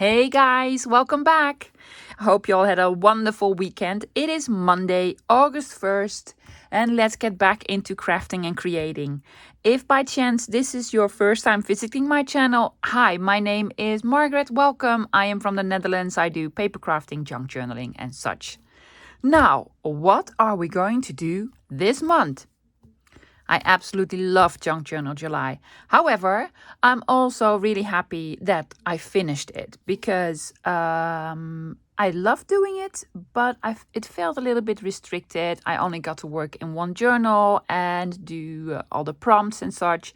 Hey guys, welcome back. I hope you all had a wonderful weekend. It is Monday, August 1st, and let's get back into crafting and creating. If by chance this is your first time visiting my channel, hi, my name is Margaret. Welcome. I am from the Netherlands. I do paper crafting, junk journaling, and such. Now, what are we going to do this month? I absolutely love Junk Journal July. However, I'm also really happy that I finished it because I love doing it, but it felt a little bit restricted. I only got to work in one journal and do all the prompts and such.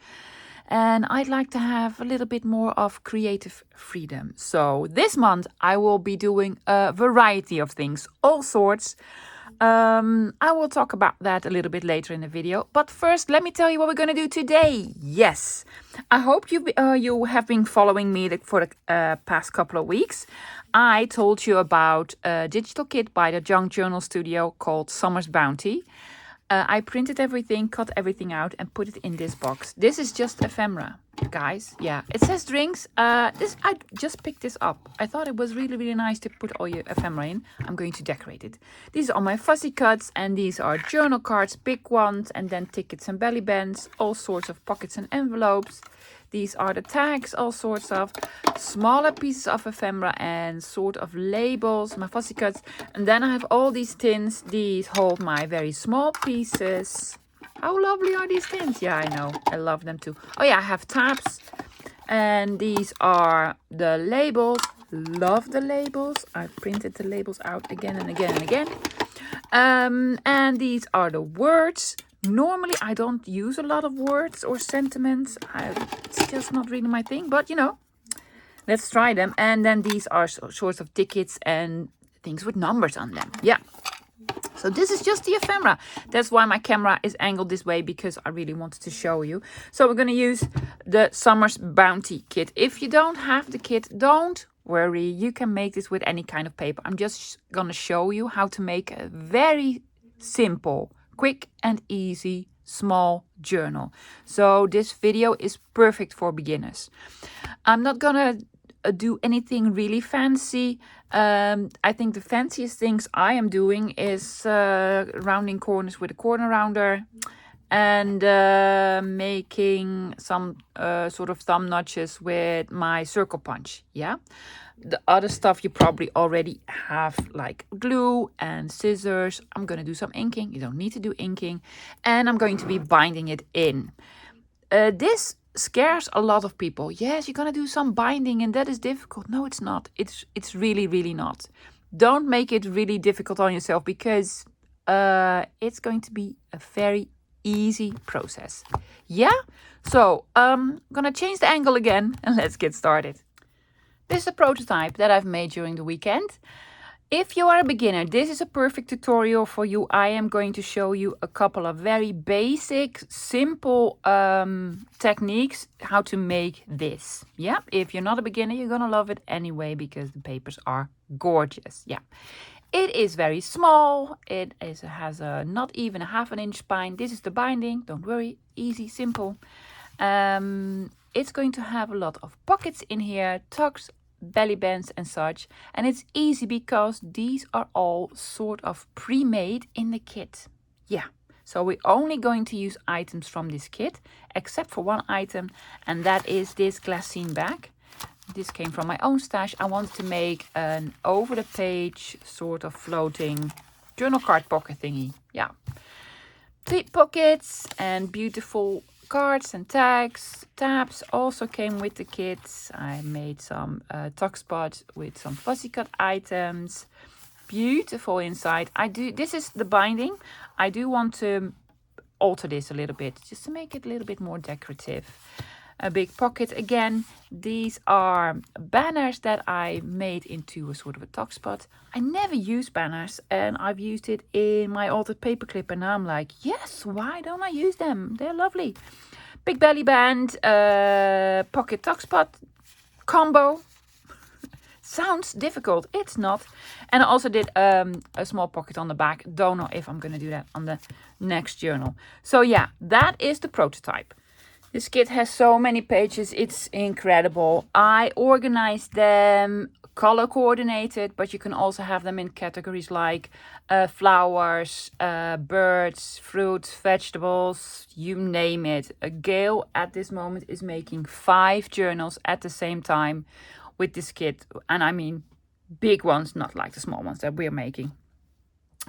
And I'd like to have a little bit more of creative freedom. So this month I will be doing a variety of things, all sorts. I will talk about that a little bit later in the video. But first, let me tell you what we're going to do today. Yes, I hope you have been following me for the past couple of weeks. I told you about a digital kit by the Junk Journal studio called Summer's Bounty. I printed everything, cut everything out and put it in this box. This is just ephemera, guys. Yeah, it says drinks. I just picked this up. I thought it was really, really nice to put all your ephemera in. I'm going to decorate it. These are my fuzzy cuts and these are journal cards, big ones, and then tickets and belly bands, all sorts of pockets and envelopes. These are the tags, all sorts of smaller pieces of ephemera and sort of labels, my fussy cuts. And then I have all these tins. These hold my very small pieces. How lovely are these tins? Yeah, I know. I love them too. Oh yeah, I have tabs. And these are the labels. Love the labels. I printed the labels out again and again and again. And these are the words. Normally, I don't use a lot of words or sentiments. It's just not really my thing. But, let's try them. And then these are sorts of tickets and things with numbers on them. Yeah. So this is just the ephemera. That's why my camera is angled this way, because I really wanted to show you. So we're going to use the Summer's Bounty kit. If you don't have the kit, don't worry. You can make this with any kind of paper. I'm just going to show you how to make a very simple, quick and easy small journal. So this video is perfect for beginners. I'm not gonna do anything really fancy. I think the fanciest things I am doing is rounding corners with a corner rounder and making some sort of thumb notches with my circle punch. Yeah. The other stuff you probably already have, like glue and scissors. I'm going to do some inking. You don't need to do inking. And I'm going to be binding it in. This scares a lot of people. Yes, you're going to do some binding and that is difficult. No, it's not. It's really, really not. Don't make it really difficult on yourself, because it's going to be a very easy process. Yeah? So I'm going to change the angle again and let's get started. This is a prototype that I've made during the weekend. If you are a beginner, this is a perfect tutorial for you. I am going to show you a couple of very basic, simple techniques how to make this. Yeah, if you're not a beginner, you're going to love it anyway, because the papers are gorgeous. Yeah, it is very small. It has not even a half an inch spine. This is the binding. Don't worry, easy, simple. It's going to have a lot of pockets in here, tucks, belly bands and such, and it's easy because these are all sort of pre-made in the kit. Yeah, so we're only going to use items from this kit, except for one item, and that is this glassine bag. This came from my own stash. I wanted to make an over the page sort of floating journal card pocket thingy. Yeah, 3 pockets and beautiful cards and tags. Tabs also came with the kit. I made some tuck spots with some fussy cut items. Beautiful inside. This is the binding. I do want to alter this a little bit, just to make it a little bit more decorative. A big pocket again. These are banners that I made into a sort of a tuck spot. I never use banners, and I've used it in my altered paperclip, and now I'm like, yes, why don't I use them? They're lovely. Big belly band, pocket tuck spot combo. Sounds difficult. It's not. And I also did a small pocket on the back. Don't know if I'm going to do that on the next journal. So yeah, that is the prototype. This kit has so many pages, it's incredible. I organized them color coordinated, but you can also have them in categories like flowers, birds, fruits, vegetables, you name it. Gail at this moment is making 5 journals at the same time with this kit. And I mean big ones, not like the small ones that we're making.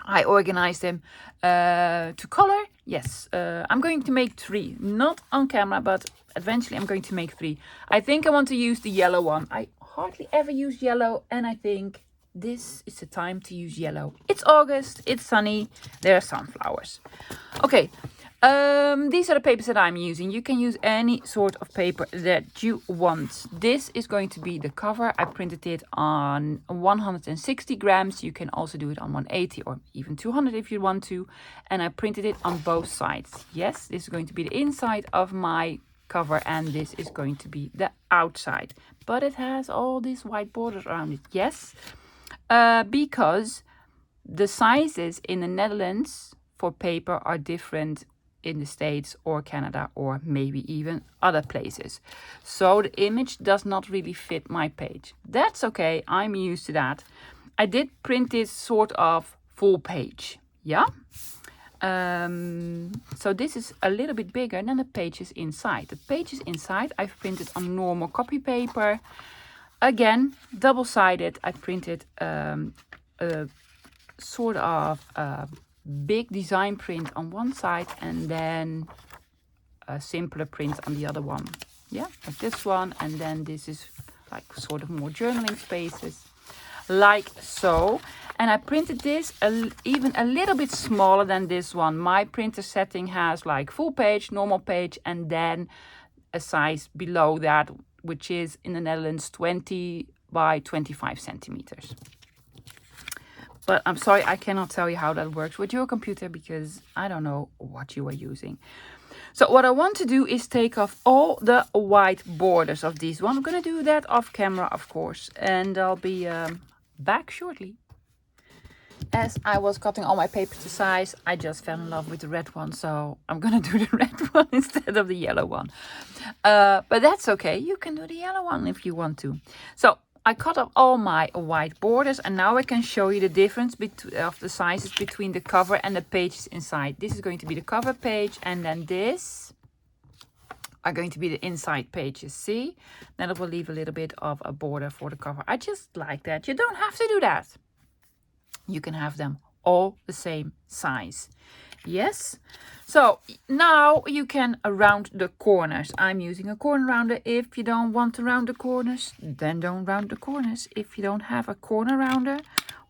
I organized them to color. Yes, I'm going to make 3, not on camera, but eventually I'm going to make 3. I think I want to use the yellow one. I hardly ever use yellow, and I think this is the time to use yellow. It's August, it's sunny, there are sunflowers. Okay, these are the papers that I'm using. You can use any sort of paper that you want. This is going to be the cover. I printed it on 160 grams. You can also do it on 180 or even 200 if you want to. And I printed it on both sides. Yes, this is going to be the inside of my cover and this is going to be the outside. But it has all these white borders around it. Yes, because the sizes in the Netherlands for paper are different in the States or Canada or maybe even other places. So the image does not really fit my page. That's okay, I'm used to that. I did print this sort of full page, yeah? So this is a little bit bigger than the pages inside. The pages inside I've printed on normal copy paper. Again, double-sided. I printed a sort of big design print on one side and then a simpler print on the other one. Yeah, like this one, and then this is like sort of more journaling spaces, like so. And I printed this even a little bit smaller than this one. My printer setting has like full page, normal page, and then a size below that, which is in the Netherlands 20 by 25 centimeters. But I'm sorry, I cannot tell you how that works with your computer because I don't know what you are using. So what I want to do is take off all the white borders of this one. I'm going to do that off camera, of course. And I'll be back shortly. As I was cutting all my paper to size, I just fell in love with the red one. So I'm going to do the red one instead of the yellow one. But that's okay. You can do the yellow one if you want to. So I cut off all my white borders and now I can show you the difference of the sizes between the cover and the pages inside. This is going to be the cover page and then this are going to be the inside pages. See? Then it will leave a little bit of a border for the cover. I just like that. You don't have to do that. You can have them all the same size. Yes. So now you can round the corners. I'm using a corner rounder. If you don't want to round the corners, then don't round the corners. If you don't have a corner rounder,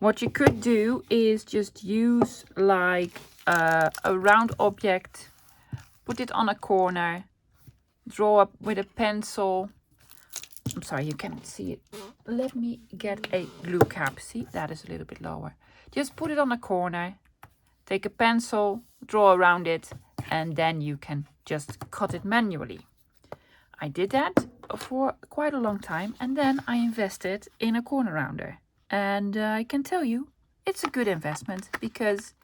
what you could do is just use like a round object, put it on a corner, draw up with a pencil. I'm sorry, you cannot see it. Let me get a glue cap. See, that is a little bit lower. Just put it on a corner. Take a pencil, draw around it, and then you can just cut it manually. I did that for quite a long time, and then I invested in a corner rounder. And I can tell you, it's a good investment because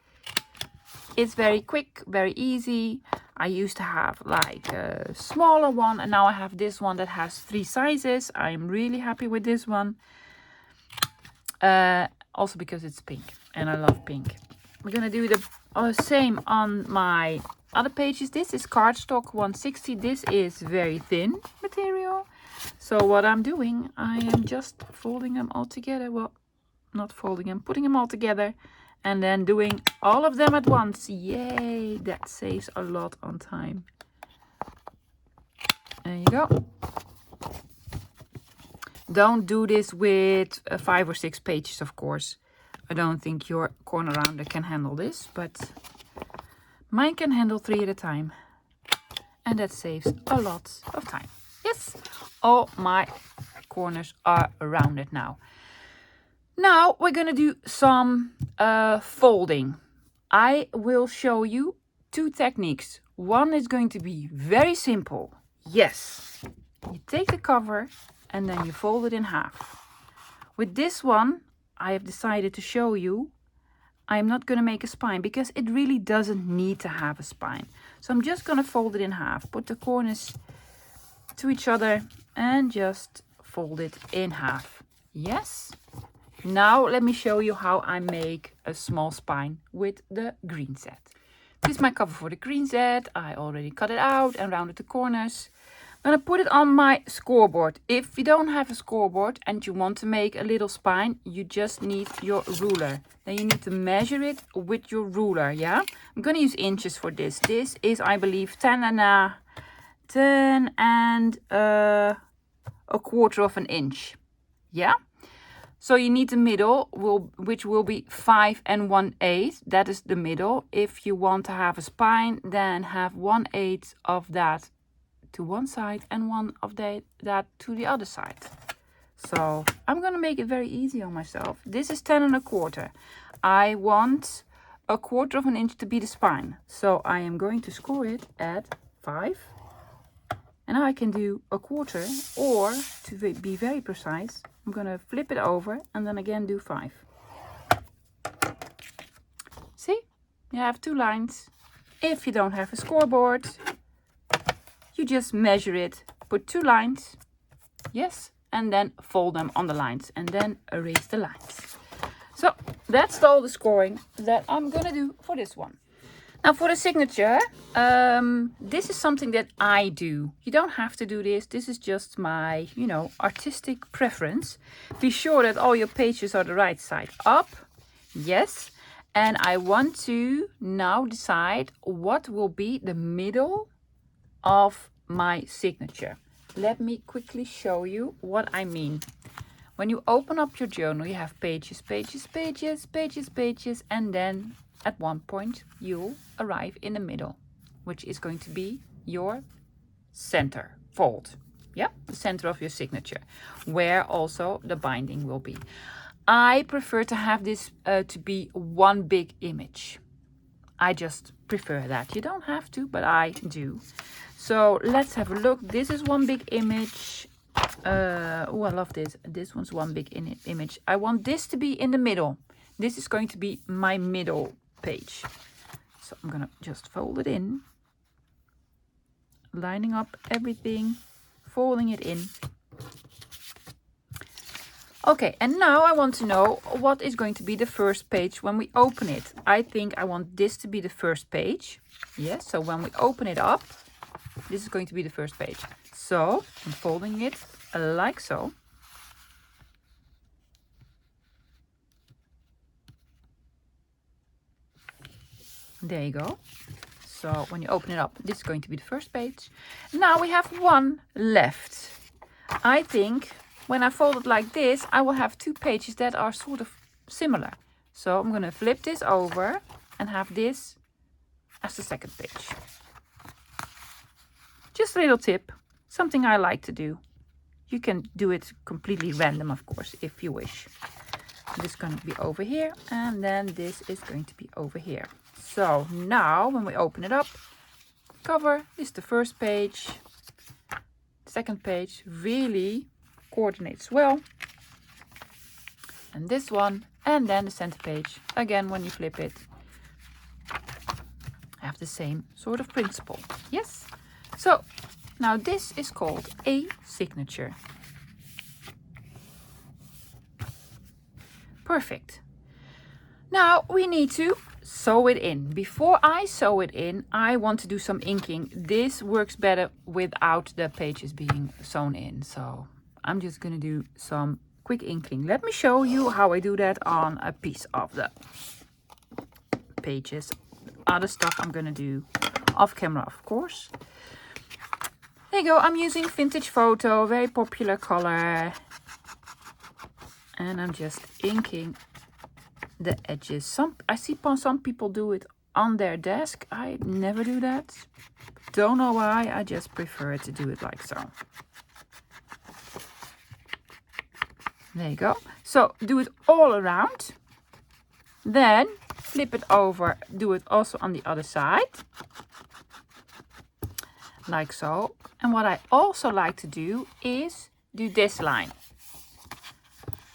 it's very quick, very easy. I used to have like a smaller one, and now I have this one that has 3 sizes. I'm really happy with this one. Also because it's pink, and I love pink. We're going to do the same on my other pages. This is cardstock 160. This is very thin material. So what I'm doing, I am just folding them all together. Well, not folding them, putting them all together. And then doing all of them at once. Yay, that saves a lot on time. There you go. Don't do this with 5 or 6 pages, of course. I don't think your corner rounder can handle this, but mine can handle 3 at a time. And that saves a lot of time. Yes, all my corners are rounded now. Now we're going to do some folding. I will show you 2 techniques. One is going to be very simple. Yes, you take the cover and then you fold it in half. With this one, I have decided to show you I'm not going to make a spine because it really doesn't need to have a spine. So I'm just going to fold it in half. Put the corners to each other and just fold it in half. Yes. Now let me show you how I make a small spine with the green set. This is my cover for the green set. I already cut it out and rounded the corners. I'm going to put it on my scoreboard. If you don't have a scoreboard and you want to make a little spine, you just need your ruler. Then you need to measure it with your ruler, yeah? I'm going to use inches for this. This is, I believe, 10 and a quarter of an inch, yeah? So you need the middle, which will be 5 1/8. That is the middle. If you want to have a spine, then have 1/8 of that to one side and one of that to the other side. So I'm going to make it very easy on myself. This is 10 1/4. I want a quarter of an inch to be the spine. So I am going to score it at 5. And I can do a quarter, or to be very precise, I'm going to flip it over and then again do 5. See? You have 2 lines. If you don't have a scoreboard, you just measure it, put 2 lines, yes, and then fold them on the lines and then erase the lines. So that's all the scoring that I'm going to do for this one. Now for the signature, this is something that I do. You don't have to do this. This is just my, artistic preference. Be sure that all your pages are the right side up. Yes. And I want to now decide what will be the middle of my signature. Let me quickly show you what I mean. When you open up your journal, you have pages, pages, pages, pages, pages, and then at one point you'll arrive in the middle, which is going to be your center fold. Yeah, the center of your signature, where also the binding will be. I prefer to have this to be one big image. I just prefer that. You don't have to, but I do. So let's have a look. This is one big image. Oh, I love this. This one's one big image. I want this to be in the middle. This is going to be my middle page. So I'm gonna just fold it in, lining up everything, folding it in. Okay, and now I want to know what is going to be the first page when we open it. I think I want this to be the first page. Yes, so when we open it up, this is going to be the first page. So I'm folding it like so. There you go. So when you open it up, this is going to be the first page. Now we have one left. I think when I fold it like this, I will have 2 pages that are sort of similar. So I'm going to flip this over and have this as the second page. Just a little tip, something I like to do. You can do it completely random, of course, if you wish. This is going to be over here, and then this is going to be over here. So now when we open it up, cover is the first page. Second page really coordinates well. And this one, and then the center page. Again, when you flip it, have the same sort of principle. Yes? So now this is called a signature. Perfect. Now we need to sew it in. Before I sew it in, I want to do some inking. This works better without the pages being sewn in. So I'm just going to do some quick inking. Let me show you how I do that on a piece of the pages. Other stuff I'm going to do off camera, of course. There you go. I'm using Vintage Photo, very popular color. And I'm just inking the edges. I see some people do it on their desk. I never do that. Don't know why. I just prefer to do it like so. There you go. So do it all around. Then flip it over. Do it also on the other side. Like so. And what I also like to do is do this line.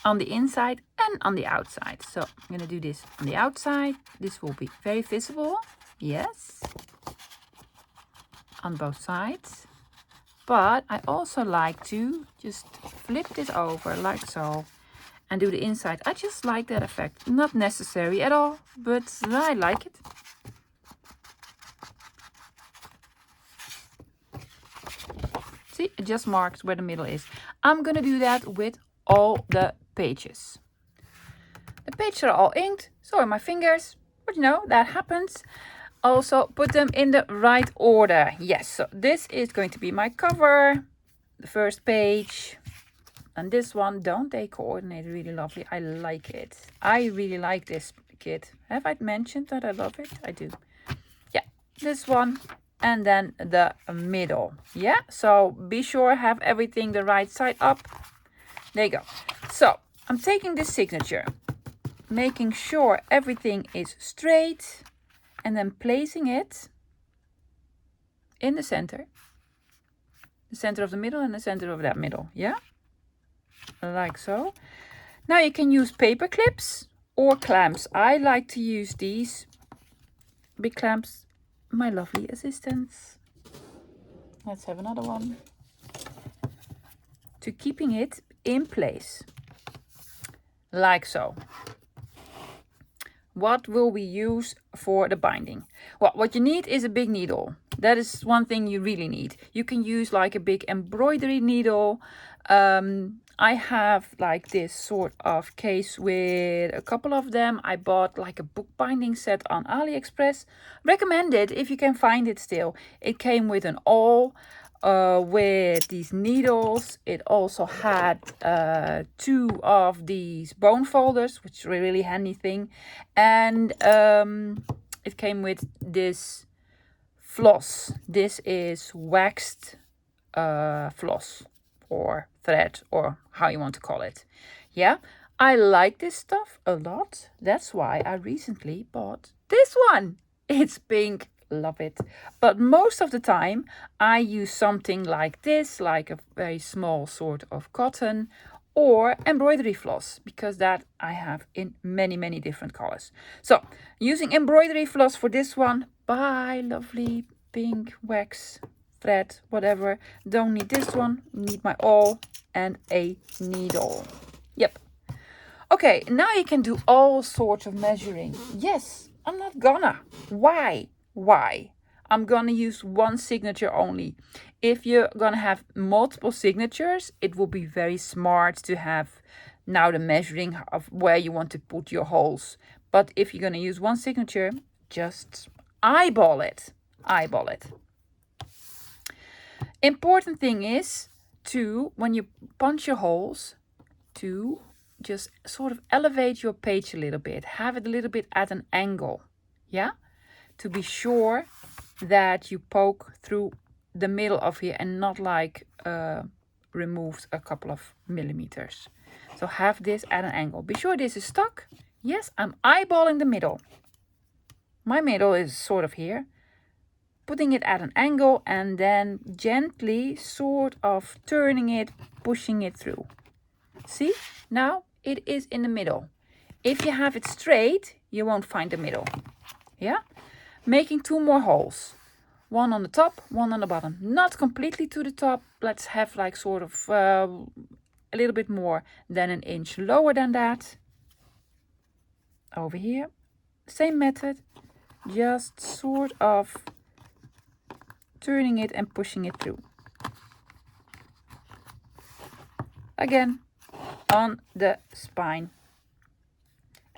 on the inside and on the outside. So I'm going to do this on the outside. This will be very visible. Yes. On both sides. But I also like to just flip this over like so and do the inside. I just like that effect. Not necessary at all, but I like it. See, it just marks where the middle is. I'm going to do that with all the pages. The pages are all inked, so are my fingers. But you know, that happens. Also, put them in the right order. Yes, so this is going to be my cover. The first page. And this one, don't they coordinate really lovely? I like it. I really like this kit. Have I mentioned that I love it? I do. Yeah, this one. And then the middle. Yeah, so be sure have everything the right side up. There you go. So I'm taking this signature, making sure everything is straight, and then placing it in the center of the middle and the center of that middle. Yeah, like so. Now you can use paper clips or clamps. I like to use these big clamps. My lovely assistants. Let's have another one. To keeping it in place. Like so. What will we use for the binding? Well, what you need is a big needle. That is one thing you really need. You can use like a big embroidery needle. I have like this sort of case with a couple of them. I bought like a bookbinding set on AliExpress. Recommend it if you can find it still. It came with an awl with these needles. It also had 2 of these bone folders, which is a really handy thing. And it came with this floss. This is waxed floss or thread, or how you want to call it. Yeah, I like this stuff a lot. That's why I recently bought this one. It's pink. Love it. But most of the time I use something like this, like a very small sort of cotton or embroidery floss, because that I have in many different colors. So using embroidery floss for this one. Bye, lovely pink wax thread, whatever. Don't need this one. Need my awl and a needle. Yep. Okay, now you can do all sorts of measuring. Yes, I'm not gonna. Why? I'm gonna use one signature only. If you're gonna have multiple signatures, it will be very smart to have now the measuring of where you want to put your holes. But if you're gonna use one signature, just eyeball it. Important thing is to, when you punch your holes, to just sort of elevate your page a little bit. Have it a little bit at an angle. Yeah? To be sure that you poke through the middle of here and not like removed a couple of millimeters. So have this at an angle. Be sure this is stuck. Yes, I'm eyeballing the middle. My middle is sort of here. Putting it at an angle and then gently sort of turning it, pushing it through. See, now it is in the middle. If you have it straight, you won't find the middle. Yeah? Making 2 more holes. One on the top, one on the bottom. Not completely to the top. Let's have like sort of a little bit more than an inch lower than that. Over here. Same method. Just sort of turning it and pushing it through. Again, on the spine.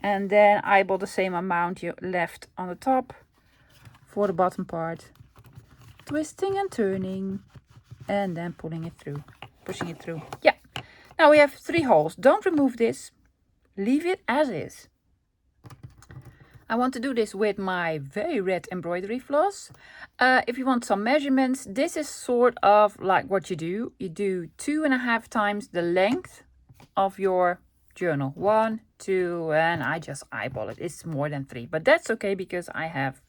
And then eyeball the same amount you left on the top for the bottom part. Twisting and turning. And then pulling it through. Pushing it through. Yeah. Now we have 3 holes. Don't remove this. Leave it as is. I want to do this with my very red embroidery floss. If you want some measurements, this is sort of like what you do. You do 2.5 times the length of your journal. 1, 2, and I just eyeball it. It's more than 3, but that's okay because I have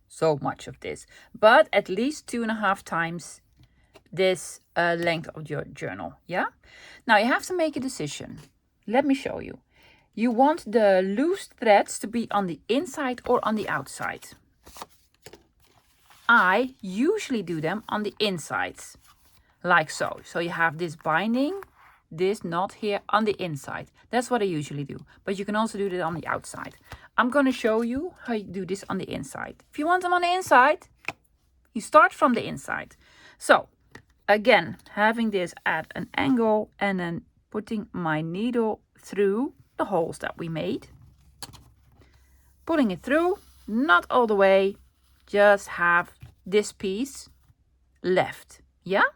so much of this. But at least 2.5 times this length of your journal. Yeah. Now you have to make a decision. let me show you. You want the loose threads to be on the inside or on the outside. I usually do them on the insides, like so. So you have this binding, this knot here on the inside. That's what I usually do, but you can also do it on the outside. I'm going to show you how you do this on the inside. If you want them on the inside, you start from the inside. So again, having this at an angle and then putting my needle through the holes that we made. Pulling it through, not all the way, just have this piece left. Yeah?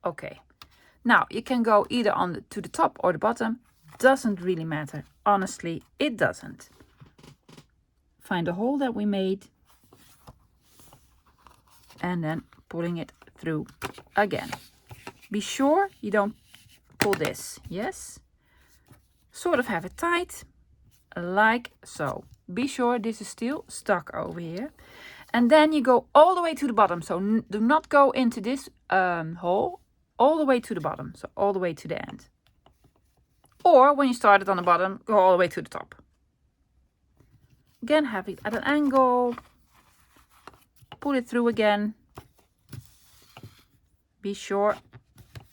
Okay. Now you can go either to the top or the bottom. Doesn't really matter. Honestly, it doesn't. Find the hole that we made and then pulling it through again. Be sure you don't pull this. Yes? Sort of have it tight, like so. Be sure this is still stuck over here. And then you go all the way to the bottom. So do not go into this hole, all the way to the bottom. So all the way to the end. Or when you started on the bottom, go all the way to the top. Again, have it at an angle. Pull it through again. Be sure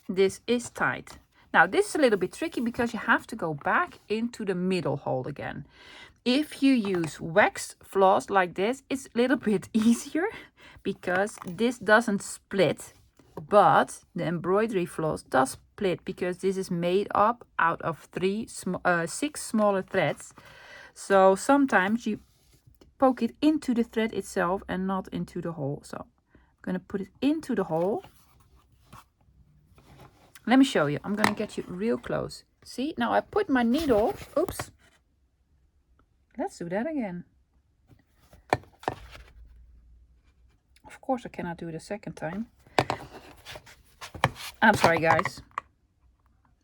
this is tight. Now this is a little bit tricky because you have to go back into the middle hole again. If you use waxed floss like this, it's a little bit easier because this doesn't split, but the embroidery floss does split because this is made up out of 6 smaller threads. So sometimes you poke it into the thread itself and not into the hole. So I'm going to put it into the hole. Let me show you. I'm going to get you real close. See, now I put my needle. Oops. Let's do that again. Of course, I cannot do it a second time. I'm sorry, guys.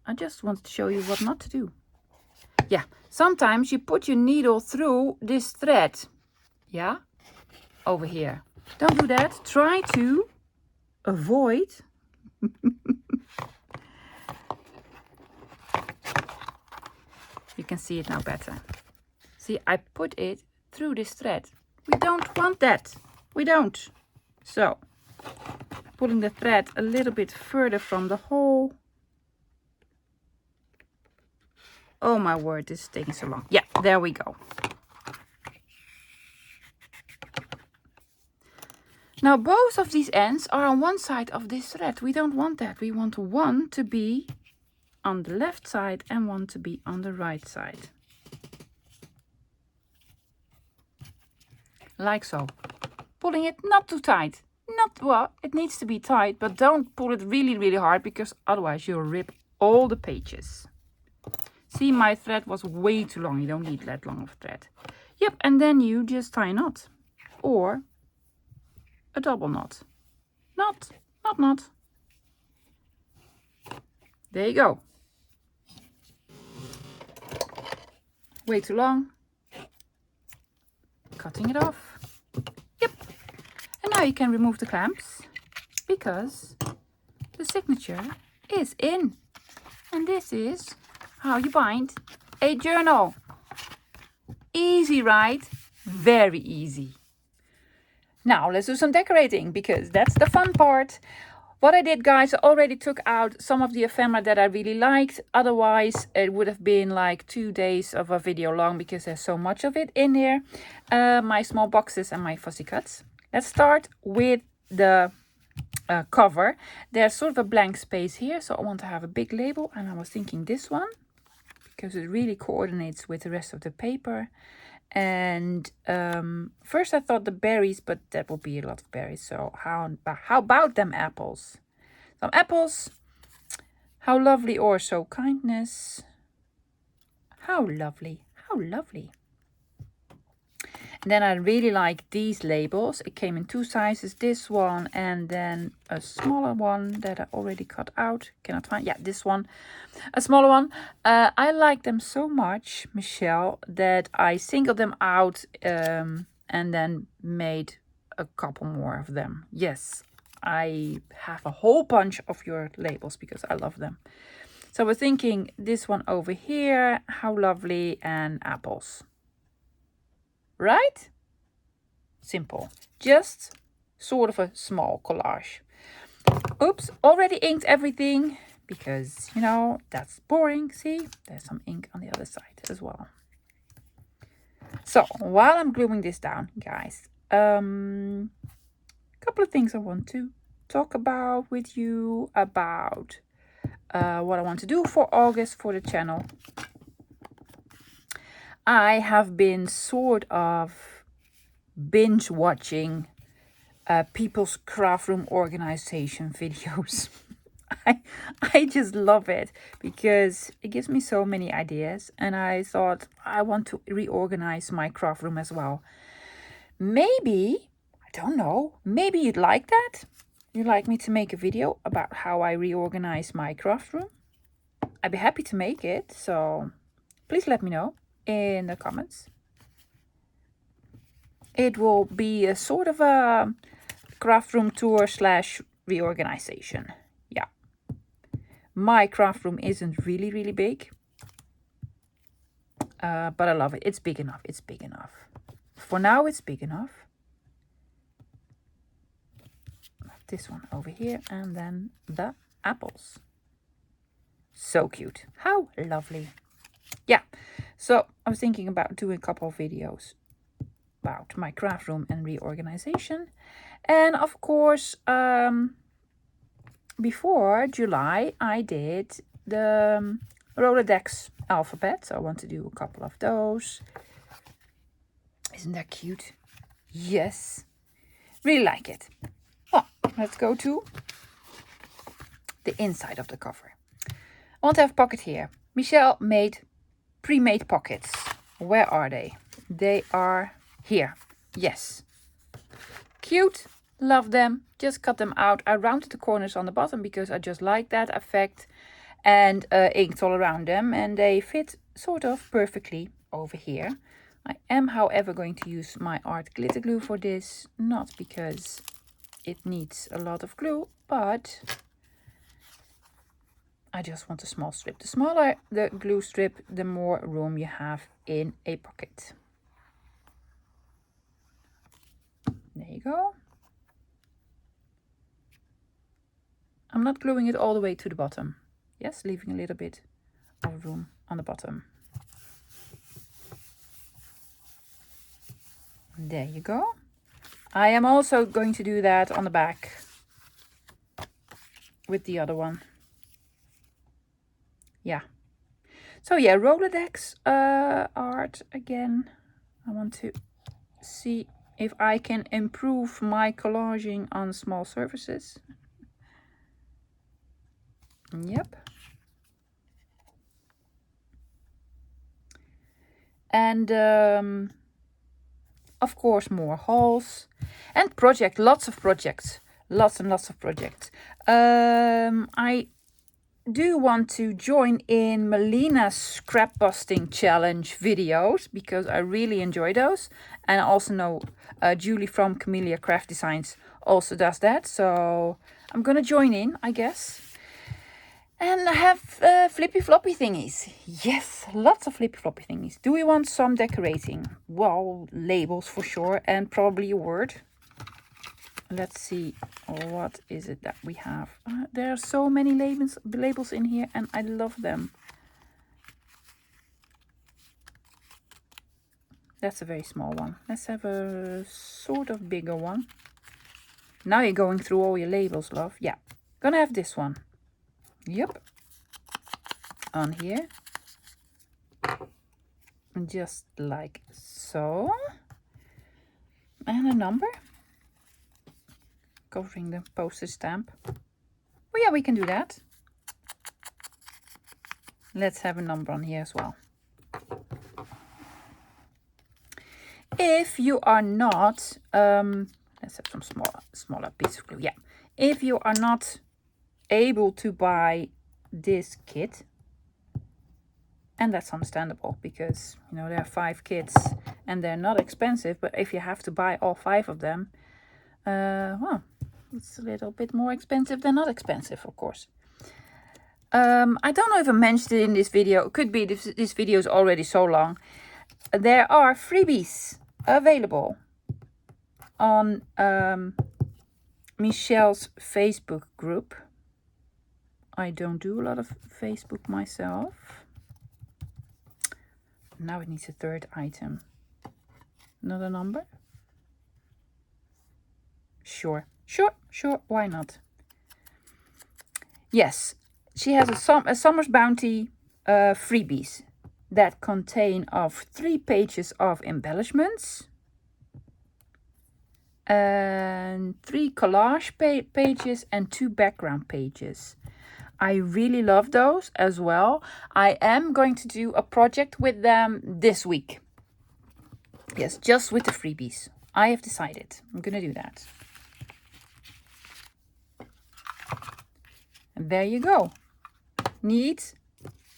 I just wanted to show you what not to do. Yeah, sometimes you put your needle through this thread. Yeah, over here. Don't do that. Try to avoid. You can see it now better. See, I put it through this thread. We don't want that. We don't. So, pulling the thread a little bit further from the hole. Oh my word, this is taking so long. Yeah, there we go. Now both of these ends are on one side of this thread. We don't want that. We want one to be on the left side and one to be on the right side. Like so. Pulling it not too tight. Not, well, it needs to be tight, but don't pull it really, really hard because otherwise you'll rip all the pages. See, my thread was way too long. You don't need that long of a thread. Yep, and then you just tie a knot. Or a double knot. Knot, knot, knot. There you go. Way too long. Cutting it off. Yep. And now you can remove the clamps because the signature is in. And this is how you bind a journal. Easy, right? Very easy. Now let's do some decorating because that's the fun part. What I did, guys, I already took out some of the ephemera that I really liked. Otherwise, it would have been like 2 days of a video long because there's so much of it in there. My small boxes and my fussy cuts. Let's start with the cover. There's sort of a blank space here, so I want to have a big label. And I was thinking this one because it really coordinates with the rest of the paper. And first I thought the berries, but that would be a lot of berries. So how about them apples? Some apples. How lovely, or so kindness. How lovely, how lovely. And then I really like these labels. It came in 2 sizes, this one and then a smaller one that I already cut out. Cannot find, yeah, this one, a smaller one. I like them so much, Michelle, that I singled them out and then made a couple more of them. Yes, I have a whole bunch of your labels because I love them. So we're thinking this one over here, how lovely, and apples. Right? Simple. Just sort of a small collage. Oops, already inked everything because, you know, that's boring. See, there's some ink on the other side as well. So while I'm gluing this down, guys, a couple of things I want to talk about with you about what I want to do for August for the channel. I have been sort of binge watching people's craft room organization videos. I just love it because it gives me so many ideas, and I thought I want to reorganize my craft room as well. Maybe, I don't know, maybe you'd like that. You'd like me to make a video about how I reorganize my craft room? I'd be happy to make it, so please let me know in the comments. It will be a sort of a craft room tour / reorganization. Yeah. My craft room isn't really big. But I love it. It's big enough. It's big enough. For now, it's big enough. This one over here, and then the apples. So cute. How lovely. Yeah. So I was thinking about doing a couple of videos about my craft room and reorganization. And of course, before July, I did the Rolodex alphabet. So I want to do a couple of those. Isn't that cute? Yes. Really like it. Well, let's go to the inside of the cover. I want to have a pocket here. Michelle made pre-made pockets. Where are they? They are here. Yes. Cute. Love them. Just cut them out. I rounded the corners on the bottom because I just like that effect, and inked all around them, and they fit sort of perfectly over here. I am, however, going to use my art glitter glue for this, not because it needs a lot of glue, but I just want a small strip. The smaller the glue strip, the more room you have in a pocket. There you go. I'm not gluing it all the way to the bottom. Yes, leaving a little bit of room on the bottom. There you go. I am also going to do that on the back with the other one. Yeah. So yeah, Rolodex art again. I want to see if I can improve my collaging on small surfaces. Yep. And of course, more hauls and project, lots of projects, lots and lots of projects. I do want to join in Melina's scrap busting challenge videos because I really enjoy those. And I also know Julie from Camellia Craft Designs also does that. So I'm going to join in, I guess. And I have flippy floppy thingies. Yes, lots of flippy floppy thingies. Do we want some decorating? Well, labels for sure, and probably a word. Let's see, what is it that we have? There are so many labels in here, and I love them. That's a very small one. Let's have a sort of bigger one. Now you're going through all your labels, love. Yeah, gonna have this one. Yep. On here. Just like so. And a number. Covering the postage stamp. Oh yeah, we can do that. Let's have a number on here as well. If you are not, let's have some smaller piece of glue. Yeah. If you are not able to buy this kit, and that's understandable because, you know, there are 5 kits and they're not expensive, but if you have to buy all 5 of them, well, it's a little bit more expensive than not expensive, of course. I don't know if I mentioned it in this video. It could be this video is already so long. There are freebies available on Michelle's Facebook group. I don't do a lot of Facebook myself. Now it needs a third item. Another number? Sure, why not? Yes, she has a Summer's Bounty freebies that contain of 3 pages of embellishments and 3 collage pages and 2 background pages. I really love those as well. I am going to do a project with them this week. Yes, just with the freebies. I have decided I'm going to do that. And there you go. Neat,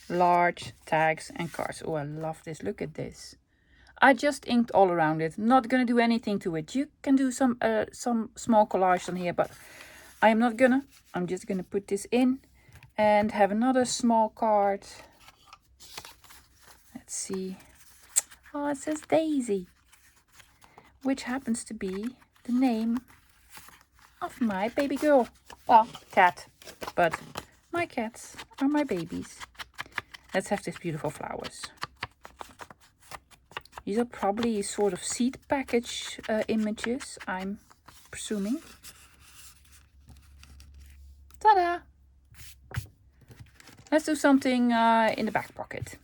large tags and cards. Oh, I love this. Look at this. I just inked all around it. Not going to do anything to it. You can do some small collage on here, but I am not gonna. I'm just going to put this in and have another small card. Let's see. Oh, it says Daisy, which happens to be the name of my baby girl. Well, cat, but my cats are my babies. Let's have these beautiful flowers. These are probably sort of seed package images, I'm presuming. Ta-da! Let's do something in the back pocket.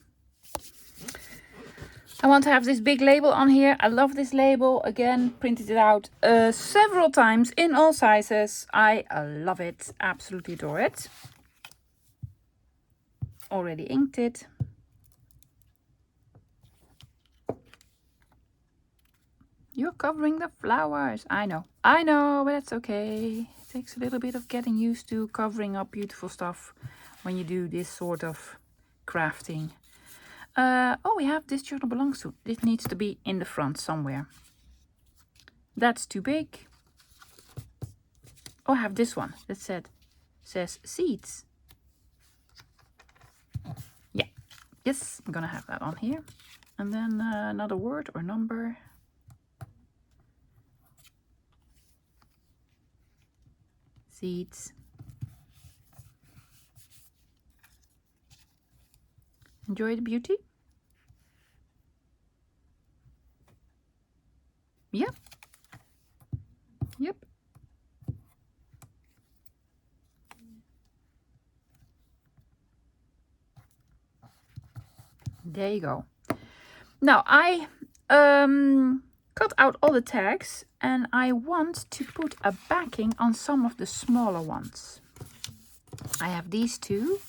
I want to have this big label on here. I love this label. Again, printed it out several times in all sizes. I love it. Absolutely adore it. Already inked it. You're covering the flowers. I know, but that's okay. It takes a little bit of getting used to covering up beautiful stuff when you do this sort of crafting. Oh, we have this journal belongs to. This needs to be in the front somewhere. That's too big. Oh, I have this one that says seeds. Yeah, yes, I'm gonna have that on here. And then another word or number. Seeds. Enjoy the beauty. Yep. Yep. There you go. Now I cut out all the tags and I want to put a backing on some of the smaller ones. I have these two,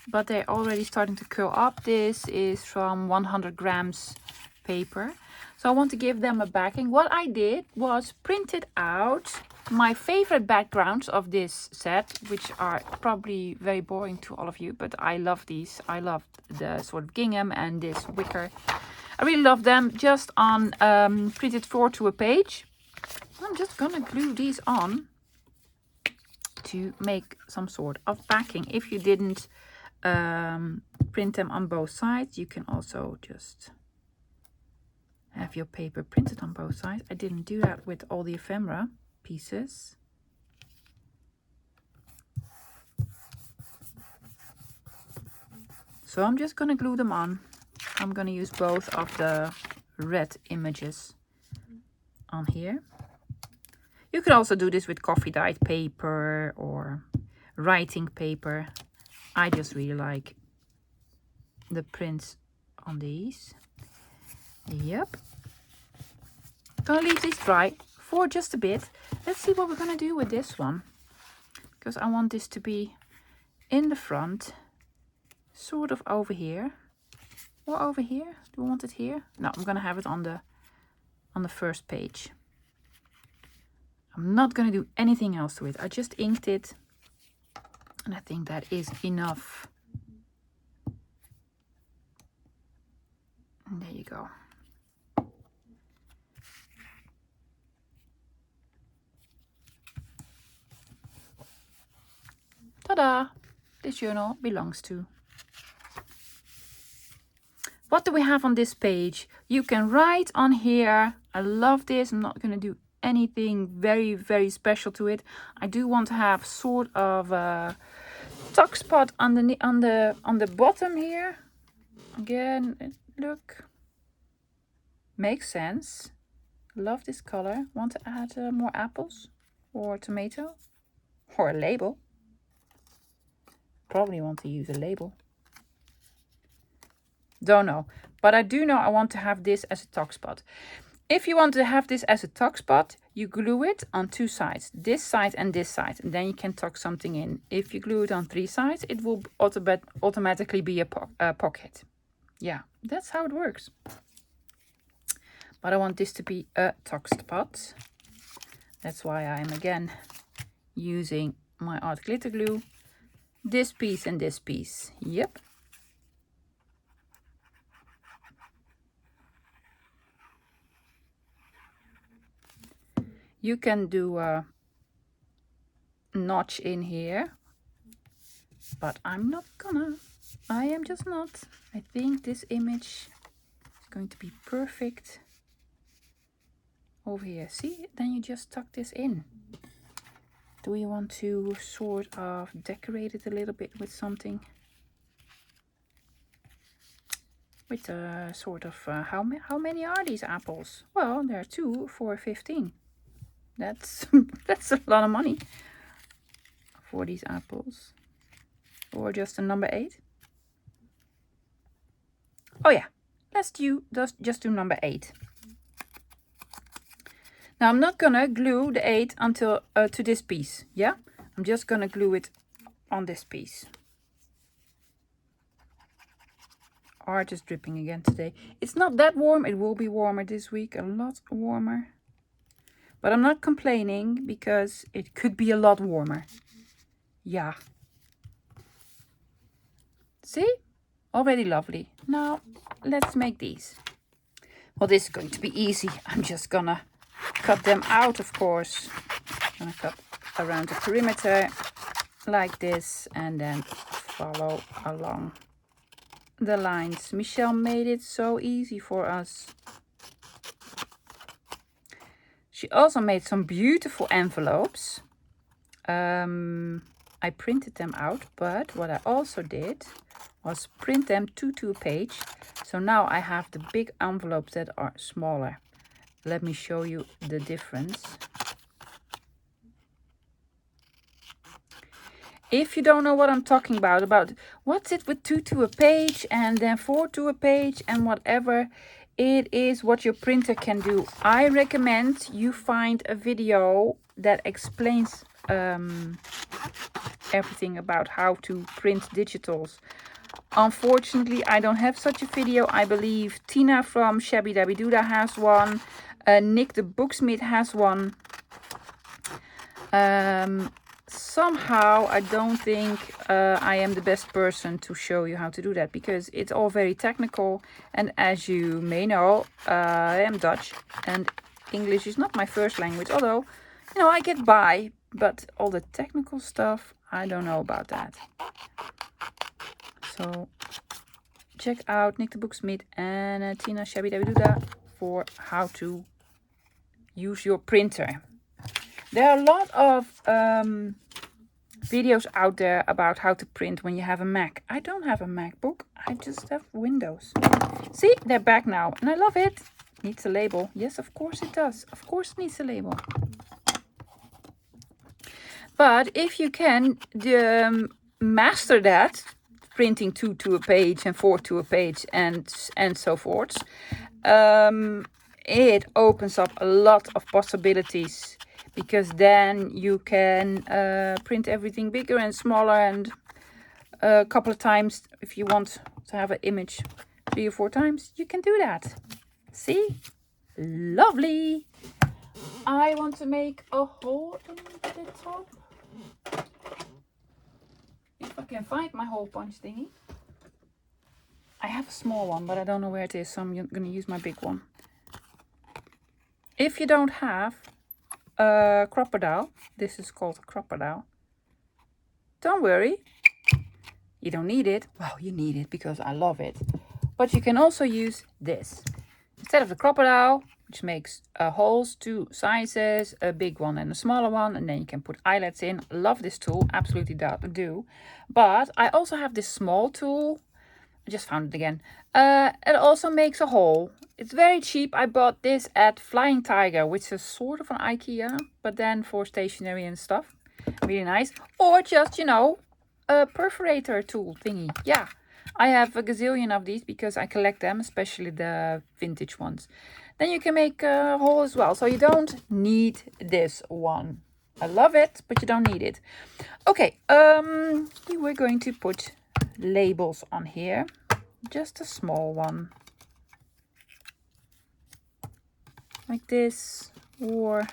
but they're already starting to curl up. This is from 100 grams paper. So I want to give them a backing. What I did was printed out my favorite backgrounds of this set, which are probably very boring to all of you, but I love these. I love the sort of gingham and this wicker. I really love them. Just on printed 4 to a page. I'm just gonna glue these on to make some sort of backing. If you didn't print them on both sides, you can also just have your paper printed on both sides. I didn't do that with all the ephemera pieces. So I'm just gonna glue them on. I'm gonna use both of the red images on here. You can also do this with coffee dyed paper or writing paper. I just really like the prints on these. Yep. Gonna leave these dry for just a bit. Let's see what we're gonna do with this one, because I want this to be in the front, sort of over here or over here. Do I want it here? No, I'm gonna have it on the first page. I'm not gonna do anything else to it. I just inked it and I think that is enough. And there you go. Ta-da! this journal belongs to. What do we have on this page? You can write on here. I love this. I'm not going to do anything very, very special to it. I do want to have sort of a tuck spot on the bottom here. Again, look. Makes sense. Love this color. Want to add more apples or tomato or a label. Probably want to use a label. Don't know, but I do know I want to have this as a tuck spot. If you want to have this as a tuck spot, you glue it on 2 sides, this side and this side, and then you can tuck something in. If you glue it on 3 sides, it will automatically be a pocket. Yeah, that's how it works. But I want this to be a tuck spot. That's why I am again using my art glitter glue. This piece and this piece. Yep. You can do a notch in here, but I'm not gonna. I am just not. I think this image is going to be perfect over here. See, then you just tuck this in. Do we want to sort of decorate it a little bit with something? With a sort of, how many are these apples? Well, there are 2 for 15. That's that's a lot of money for these apples. Or just a number 8. Oh yeah, let's just do number 8. Now I'm not gonna glue the 8 until to this piece. Yeah, I'm just gonna glue it on this piece. Art is dripping again today. It's not that warm. It will be warmer this week, a lot warmer. But I'm not complaining because it could be a lot warmer. Yeah. See? Already lovely. Now, let's make these. Well, this is going to be easy. I'm just gonna cut them out, of course. I'm gonna cut around the perimeter like this and then follow along the lines. Michelle made it so easy for us. She also made some beautiful envelopes. I printed them out, but what I also did was print them to a page. So now I have the big envelopes that are smaller. Let me show you the difference. If you don't know what I'm talking about what's it with 2 to a page and then 4 to a page and whatever, it is what your printer can do. I recommend you find a video that explains everything about how to print digitals. Unfortunately, I don't have such a video. I believe Tina from Shabby Dabby Doodah has one. Nick the Booksmith has one. Somehow I don't think I am the best person to show you how to do that because it's all very technical, and as you may know, I am Dutch and English is not my first language, although you know I get by, but all the technical stuff I don't know about that. So check out Nick the Booksmith and Tina Shabby Dabby Doodah for how to use your printer. There are a lot of videos out there about how to print when you have a Mac. I don't have a MacBook. I just have Windows. See, they're back now. And I love it. Needs a label. Yes, of course it does. Of course it needs a label. But if you can master that, printing 2 to a page and 4 to a page and so forth, it opens up a lot of possibilities. Because then you can print everything bigger and smaller, and a couple of times, if you want to have an image 3 or 4 times, you can do that. See? Lovely! I want to make a hole in the top. If I can find my hole punch thingy. I have a small one, but I don't know where it is, so I'm going to use my big one. If you don't have crocodile, this is called a crocodile, don't worry, You don't need it. Well, you need it because I love it. But you can also use this. Instead of the crocodile, which makes holes, 2 sizes, a big one and a smaller one, and then you can put eyelets in. Love this tool, absolutely do. But I also have this small tool. I just found it again. It also makes a hole. It's very cheap. I bought this at Flying Tiger, which is sort of an IKEA, but then for stationery and stuff. Really nice. Or just, you know, a perforator tool thingy. Yeah, I have a gazillion of these because I collect them, especially the vintage ones. Then you can make a hole as well. So you don't need this one. I love it, but you don't need it. Okay, we're going to put labels on here. Just a small one. Like this. Or,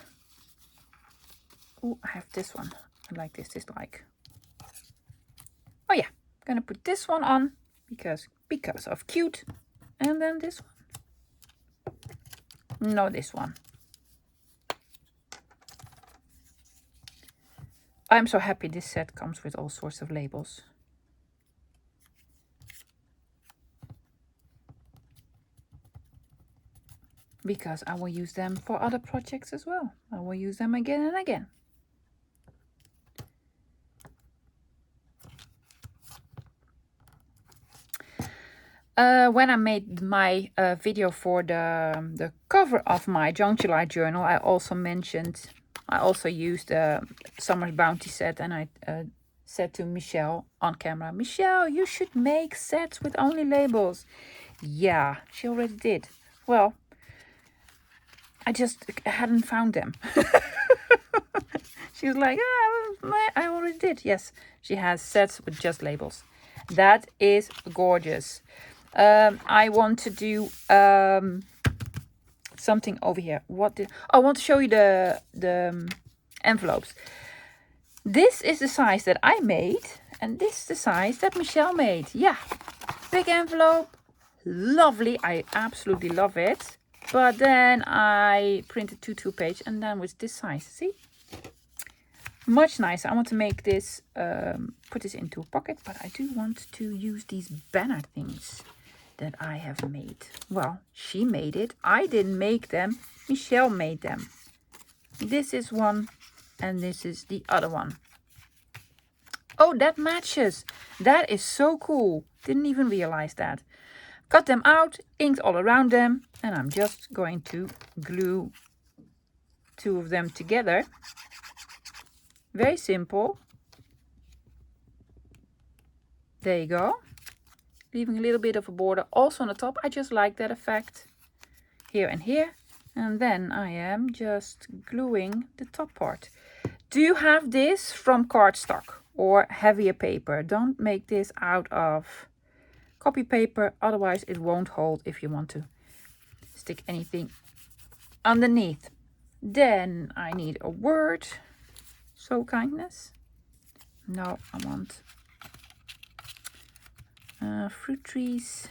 oh, I have this one. I like this, oh yeah, I'm gonna put this one on because of cute. And then this one. No, this one. I'm so happy this set comes with all sorts of labels. Because I will use them for other projects as well. I will use them again and again. When I made my video for the cover of my Junk journal, I also used Summer's Bounty set, and I said to Michelle on camera, Michelle, you should make sets with only labels. Yeah, she already did. Well, I just hadn't found them. She was like, I already did. Yes, she has sets with just labels. That is gorgeous. I want to do something over here. I want to show you the envelopes. This is the size that I made, and this is the size that Michelle made. Yeah, big envelope, lovely. I absolutely love it. But then I printed 2-page, and then with this size. See, much nicer. I want to make this, put this into a pocket, but I do want to use these banner things that I have made. Well, she made it. I didn't make them. Michelle made them. This is one, and this is the other one. Oh, that matches. That is so cool. Didn't even realize that. Cut them out, inked all around them, and I'm just going to glue 2 of them together. Very simple. There you go. Leaving a little bit of a border also on the top. I just like that effect. Here and here. And then I am just gluing the top part. Do you have this from cardstock or heavier paper? Don't make this out of copy paper, otherwise it won't hold if you want to stick anything underneath. Then I need a word. So kindness. No, I want fruit trees,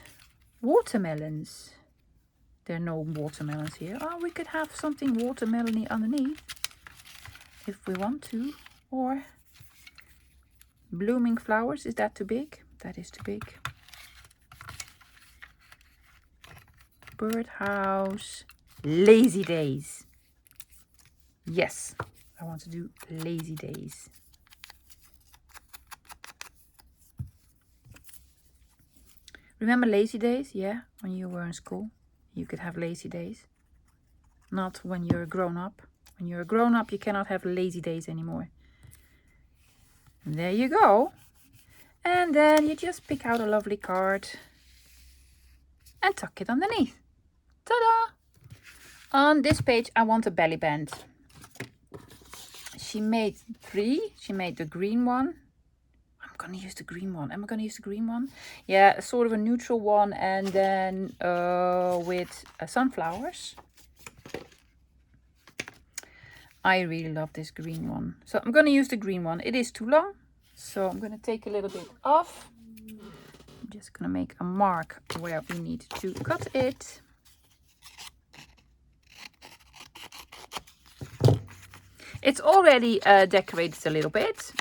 watermelons. There are no watermelons here. Oh, we could have something watermelony underneath if we want to. Or blooming flowers. Is that too big? That is too big. Birdhouse. Lazy days. Yes, I want to do lazy days. Remember lazy days? Yeah, when you were in school, you could have lazy days. Not when you're a grown up. When you're a grown up, you cannot have lazy days anymore. And there you go. And then you just pick out a lovely card and tuck it underneath. Ta-da! On this page, I want a belly band. She made 3. She made the green one. I'm gonna use the green one. Am I gonna use the green one? Yeah, sort of a neutral one, and then with sunflowers. I really love this green one. So I'm gonna use the green one. It is too long, so I'm gonna take a little bit off. I'm just gonna make a mark where we need to cut it. It's already decorated a little bit.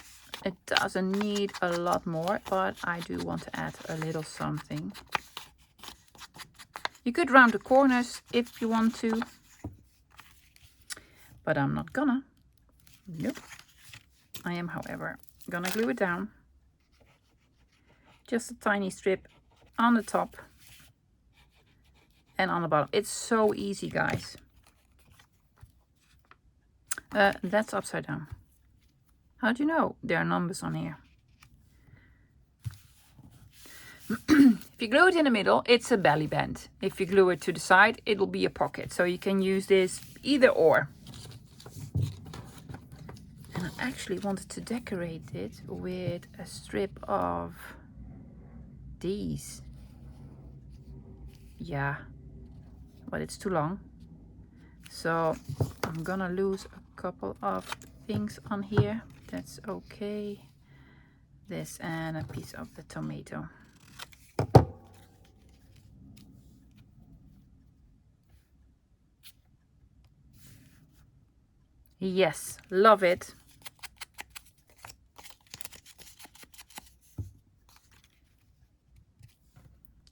It doesn't need a lot more, but I do want to add a little something. You could round the corners if you want to, but I'm not gonna. Nope. I am, however, gonna glue it down. Just a tiny strip on the top and on the bottom. It's so easy, guys. That's upside down. How do you know? There are numbers on here. If you glue it in the middle, it's a belly band. If you glue it to the side, it'll be a pocket. So you can use this either or. And I actually wanted to decorate it with a strip of these. Yeah, but it's too long. So I'm gonna lose a couple of things on here. That's okay. This and a piece of the tomato. Yes, love it.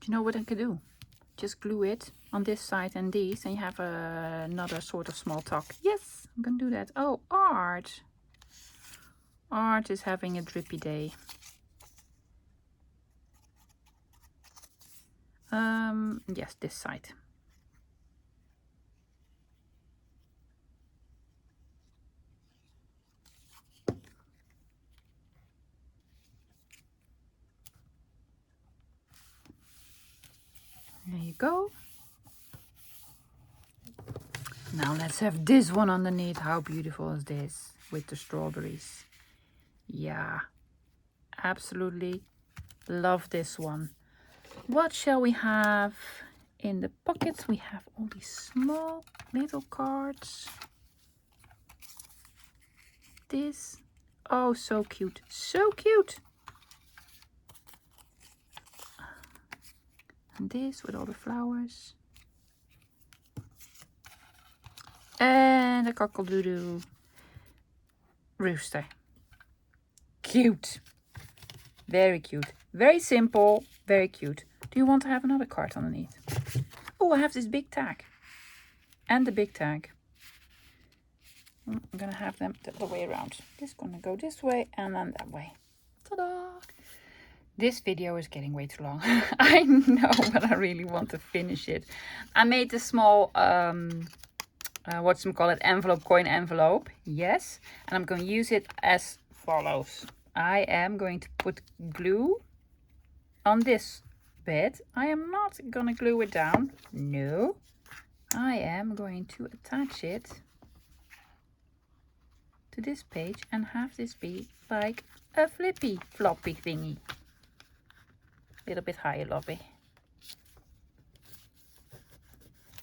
Do you know what I could do? Just glue it on this side and these, and you have another sort of small talk. Yes, I'm gonna do that. Oh, Art. Art is having a drippy day. Yes, this side. There you go. Now let's have this one underneath. How beautiful is this with the strawberries? Yeah, absolutely love this one. What shall we have in the pockets? We have all these small little cards. This, oh, so cute, so cute. And this with all the flowers. And a cockle-doodle rooster. Cute. Very cute. Very simple, very cute. Do you want to have another card underneath? Oh, I have this big tag. And the big tag. I'm gonna have them the other way around. This is gonna go this way and then that way. Ta-da! This video is getting way too long. I know, but I really want to finish it. I made the small, envelope, coin envelope. Yes. And I'm going to use it as follows. I am going to put glue on this bit. I am not going to glue it down. No. I am going to attach it to this page and have this be like a flippy floppy thingy. A little bit higher, Lobby.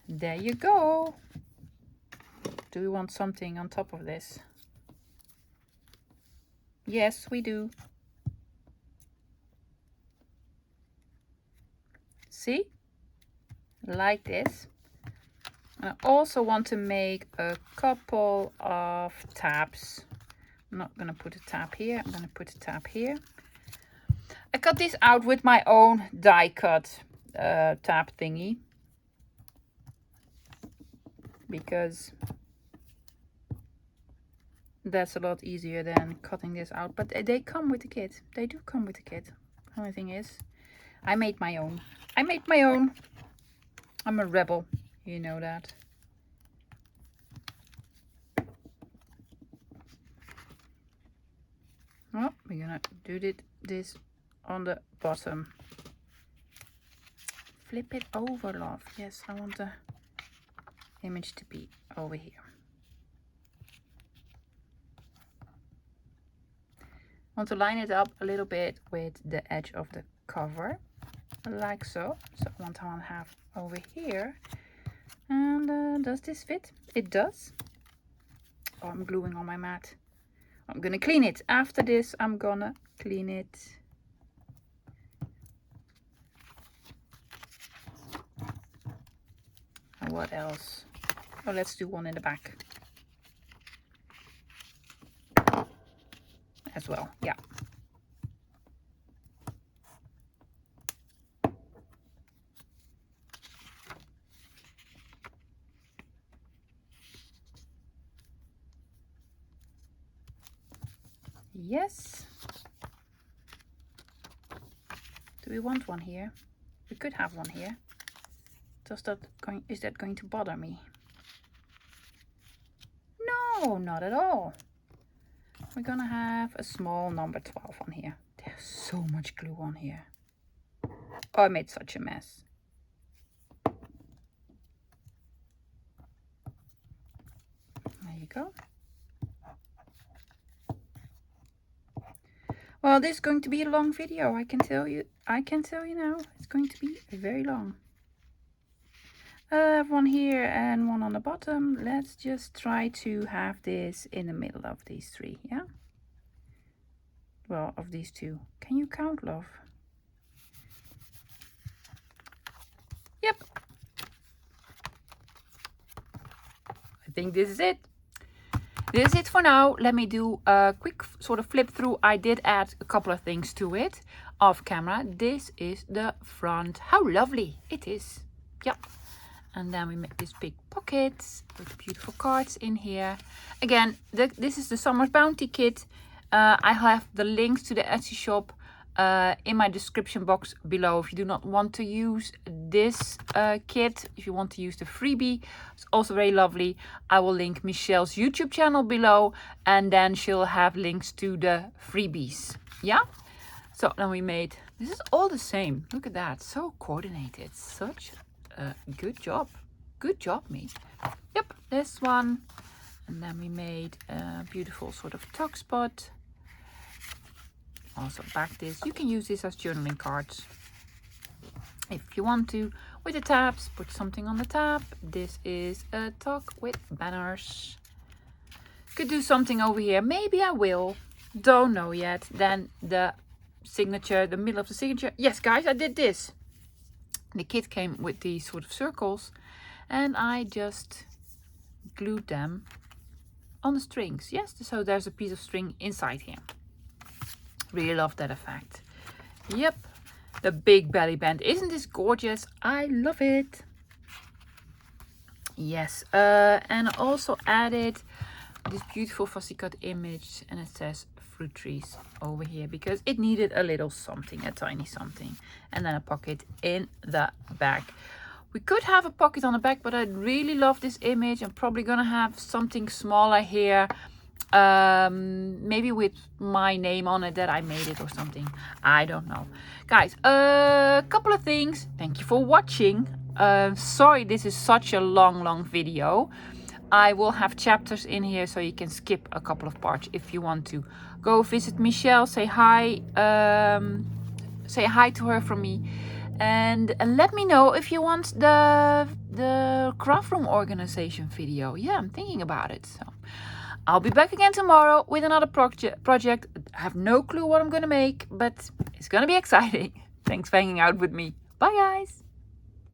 There you go. Do we want something on top of this? Yes, we do. See? Like this. I also want to make a couple of tabs. I'm not going to put a tab here. I'm going to put a tab here. I cut this out with my own die cut tab thingy. Because that's a lot easier than cutting this out. But they come with the kit. They do come with the kit. The only thing is, I made my own. I made my own. I'm a rebel. You know that. Oh, we're gonna do this on the bottom. Flip it over, love. Yes, I want the image to be over here. I want to line it up a little bit with the edge of the cover, like so. So I want to have over here. And does this fit? It does. Oh, I'm gluing on my mat. I'm gonna clean it. After this, I'm gonna clean it. And what else? Oh, let's do one in the back. as well. Yeah. Yes. Do we want one here? We could have one here. Is that going to bother me? No, not at all. We're gonna have a small number 12 on here. There's so much glue on here. Oh, I made such a mess. There you go. Well, this is going to be a long video. I can tell you now. It's going to be very long. I have one here and one on the bottom. Let's just try to have this in the middle of these three, yeah? Well, of these two. Can you count, love? Yep. I think this is it. This is it for now. Let me do a quick sort of flip through. I did add a couple of things to it off camera. This is the front. How lovely it is. Yep. And then we make this big pocket with beautiful cards in here. Again, this is the Summer's Bounty kit. I have the links to the Etsy shop in my description box below. If you do not want to use this kit, if you want to use the freebie, it's also very lovely. I will link Michelle's YouTube channel below, and then she'll have links to the freebies. Yeah? So then we made, this is all the same. Look at that, so coordinated. Such a good job. Good job, me. Yep, this one. And then we made a beautiful sort of tuck spot. Also back this. You can use this as journaling cards if you want to. With the tabs, put something on the tab. This is a tuck with banners. Could do something over here. Maybe I will. Don't know yet. Then the signature, the middle of the signature. Yes, guys, I did this. The kit came with these sort of circles, and I just glued them on the strings. Yes, so there's a piece of string inside here. Really love that effect. Yep, the big belly band. Isn't this gorgeous? I love it. Yes, and I also added this beautiful fussy cut image, and it says fruit trees over here because it needed a little something, a tiny something, and then a pocket in the back. We could have a pocket on the back, but I really love this image. I'm probably gonna have something smaller here, maybe with my name on it that I made it or something. I don't know. Guys, a couple of things. Thank you for watching. Sorry this is such a long video. I will have chapters in here so you can skip a couple of parts if you want to. Go visit Michelle, say hi to her from me, and let me know if you want the craft room organization video. Yeah, I'm thinking about it. So I'll be back again tomorrow with another project. I have no clue what I'm gonna make, but it's gonna be exciting. Thanks for hanging out with me. Bye guys.